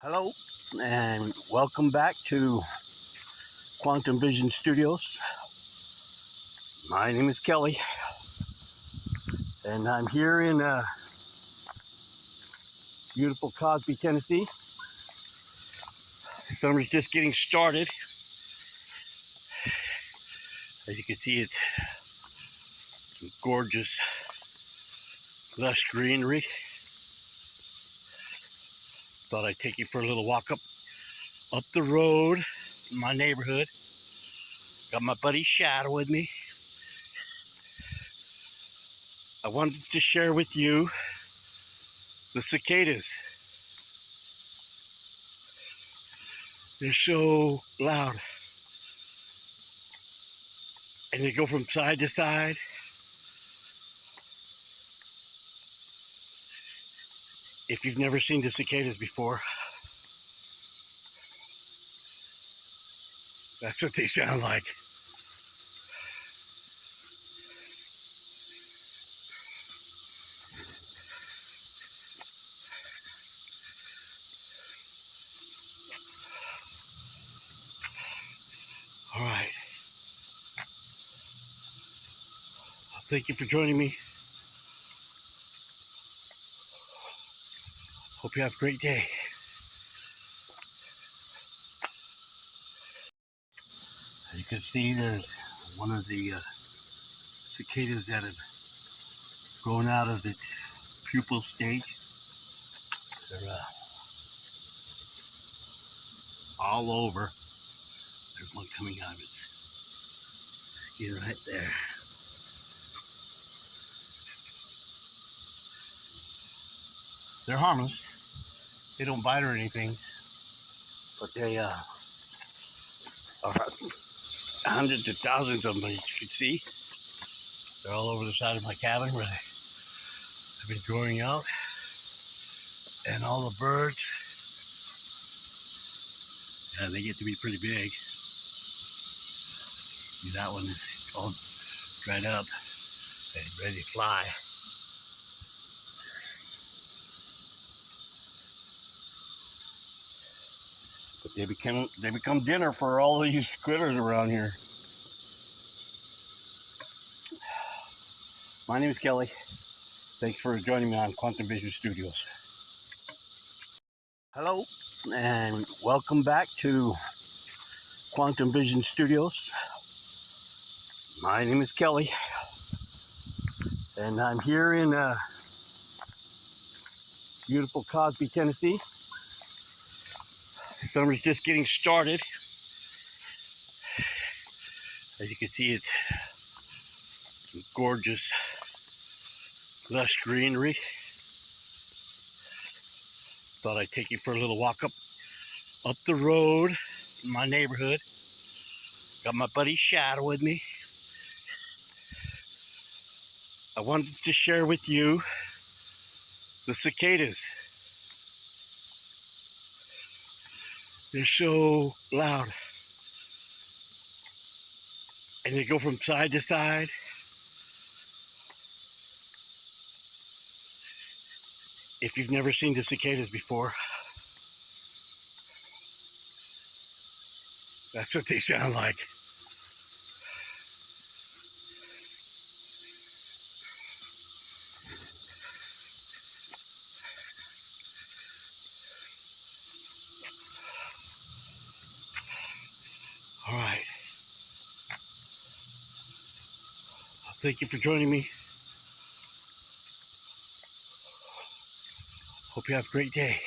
Hello, and welcome back to Quantum Vision Studios. My name is Kelly, and I'm here in beautiful Cosby, Tennessee. Summer's just getting started. As you can see, it's gorgeous, lush greenery. Thought I'd take you for a little walk up the road in my neighborhood. Got my buddy Shadow with me. I wanted to share with you the cicadas. They're so loud, and they go from side to side. If you've never seen the cicadas before, that's what they sound like. All right. Thank you for joining me. Hope you have a great day. As you can see, there's one of the cicadas that have grown out of its pupal stage. They're all over. There's one coming out of its skin right there. They're harmless. They don't bite or anything, but they are hundreds of thousands of them, as you can see. They're all over the side of my cabin where they've been growing out. And all the birds, yeah, they get to be pretty big. See, that one is all dried up and ready to fly. But they become dinner for all these critters around here. My name is Kelly. Thanks for joining me on Quantum Vision Studios. Hello, and welcome back to Quantum Vision Studios. My name is Kelly, and I'm here in beautiful Cosby, Tennessee. Summer's just getting started. As you can see, it's gorgeous, lush greenery. Thought I'd take you for a little walk up the road in my neighborhood. Got my buddy Shadow with me. I wanted to share with you the cicadas. They're so loud, and they go from side to side. If you've never seen the cicadas before, that's what they sound like. All right. Thank you for joining me. Hope you have a great day.